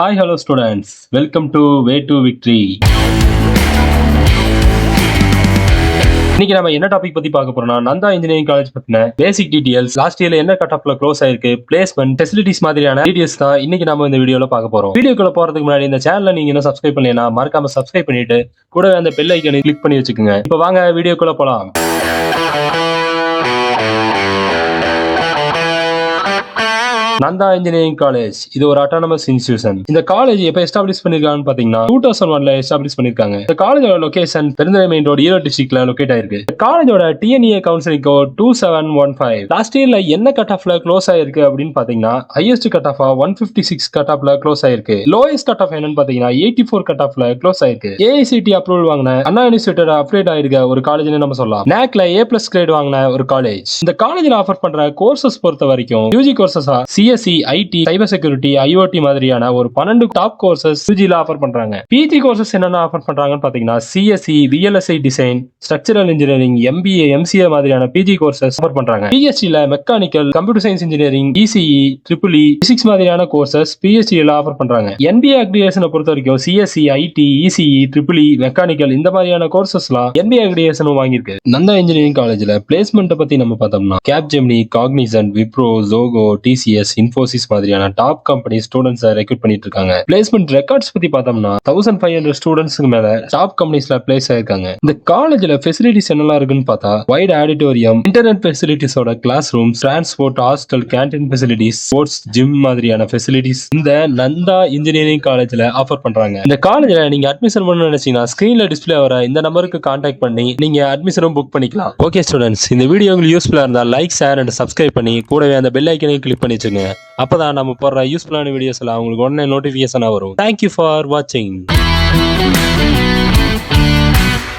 Hi, hello students. Welcome to Way to Victory. இன்னைக்கு நம்ம என்ன டாபிக் பத்தி பார்க்க போறோம்னா நந்தா இன்ஜினியரிங் காலேஜ் பத்தின பேசிக் டீடைல்ஸ், லாஸ்ட் இயர்ல என்ன கட் ஆஃப்ல க்ளோஸ் ஆயிருக்கு, பிளேஸ்மெண்ட், ஃபெசிலிட்டிஸ் மாதிரியான டீடைல்ஸ் தான் இன்னைக்கு நம்ம இந்த வீடியோல பார்க்க போறோம். வீடியோக்குள்ள போறதுக்கு முன்னாடி இந்த சேனலை நீங்க இன்னும் சப்ஸ்கிரைப் பண்ணலைனா மறக்காம சப்ஸ்கிரைப் பண்ணிட்டு கூட அந்த பெல் ஐகானை கிளிக் பண்ணி வச்சுக்கோங்க. இப்போ வாங்க வீடியோக்குள்ள போலாம். நந்தா இன்ஜினியரிங் காலேஜ் இது ஒரு அட்டானமஸ் இன்ஸ்டிடியூஷன். இந்த காலேஜ் எப்ப எஸ்டாப்ளிஷ் பண்ணிருக்காங்கன்னு பாத்தீங்கன்னா 2001ல எஸ்டாப்ளிஷ் பண்ணிருக்காங்க. இந்த காலேஜோட location Perundurai main road, Erode டிஸ்ட்ரிக்ட்ல லொகேட் ஆயிருக்கு. இந்த காலேஜோட TNEA கவுன்சிலிங் கோட் 2715. லாஸ்ட் இயர்ல என்ன கட் ஆஃப்ல க்ளோஸ் ஆயிருக்கு அப்படின்னு பாத்தீங்கன்னா ஹையஸ்ட் கட் ஆஃப் 156 கட் ஆஃப்ல க்ளோஸ் ஆயிருக்கு. லோயஸ்ட் கட் ஆஃப் என்னன்னு பாத்தீங்கன்னா 84 கட் ஆஃப்ல க்ளோஸ் ஆயிருக்கு. AICTE அப்ரூவல் வாங்கின அண்ணா யூனிவர்சிட்டியோட அப்டேட் ஆயிருக்க ஒரு காலேஜ்னு நம்ம சொல்லலாம். NACல A+ கிரேட் வாங்கின ஒரு காலேஜ். இந்த காலேஜ்ல ஆஃபர் பண்ற கோர்சஸ் பொறுத்த வரைக்கும் UG கோர்சஸா CSE, IT, cyber security, IoT மாதிரியான ஒரு 12 டாப் கோர்சஸ் UGல ஆஃபர் பண்றாங்க. PG கோர்சஸ் என்னென்ன ஆஃபர் பண்றாங்கன்னு பாத்தீங்கன்னா CSE, VLSI design, structural engineering, MBA, MCA மாதிரியான PG கோர்சஸ் ஆஃபர் பண்றாங்க. PhDல mechanical, computer science engineering, ECE, EEE, physics மாதிரியான கோர்சஸ் PhDல ஆஃபர் பண்றாங்க. NBA அக்ரிடேஷனை பொறுத்த வரைக்கும் CSE, IT, ECE, EEE, mechanical இந்த மாதிரியான கோர்சஸ்லாம் NBA அக்ரிடேஷனும் வாங்கியிருக்கு. நந்தா இன்ஜினியரிங் காலேஜ்ல பிளேஸ்மெண்ட் பத்தி நம்ம பார்த்தோம்னா Capgemini, Cognizant, Wipro, Zoho, TCS, Infosys மாதிரியான டாப் கம்பெனி ஸ்டூடண்ட்ஸ் ரெக்ரூட் பண்ணிட்டு இருக்காங்க. பிளேஸ்மெண்ட் ரெக்கார்ட்ஸ் பத்தி பார்த்தோம்னா 1500 ஸ்டூடண்ட்ஸ்க்கு மேல டாப் கம்பெனிஸ்ல பிளேஸ் ஆயிருக்காங்க. இந்த காலேஜ்ல ஃபெசிலிட்டிஸ் என்னெல்லாம் இருக்குன்னு பார்த்தா வைட் ஆடிட்டோரியம், இன்டர்நெட் ஃபெசிலிட்டிஸோட class rooms, transport, hostel, canteen facilities, sports, gym மாதிரியான ஃபெசிலிட்டிஸ் இந்த நந்தா இன்ஜினியரிங் காலேஜ்ல ஆஃபர் பண்றாங்க. இந்த காலேஜ்ல நீங்க அட்மிஷன் பண்ணணும்னு நினைச்சீங்கன்னா ஸ்கிரீன்ல டிஸ்ப்ளே வர இந்த நம்பருக்கு கான்டாக்ட் பண்ணி நீங்க அட்மிஷனும் புக் பண்ணிக்கலாம். ஓகே ஸ்டூடெண்ட்ஸ், இந்த வீடியோ உங்களுக்கு யூஸ்ஃபுல்லா இருந்தா லைக், ஷேர் அண்ட் சப்ஸ்கிரைப் பண்ணி கூடவே அந்த பெல் ஐக்கனையும் கிளிக் பண்ணி வச்சுங்க. அப்பதான் நம்ம போடுற யூஸ்ஃபுல்லான வீடியோஸ் எல்லாம் உங்களுக்கு உடனே நோட்டிபிகேஷனா வரும். தேங்க்யூ ஃபார் வாட்சிங்.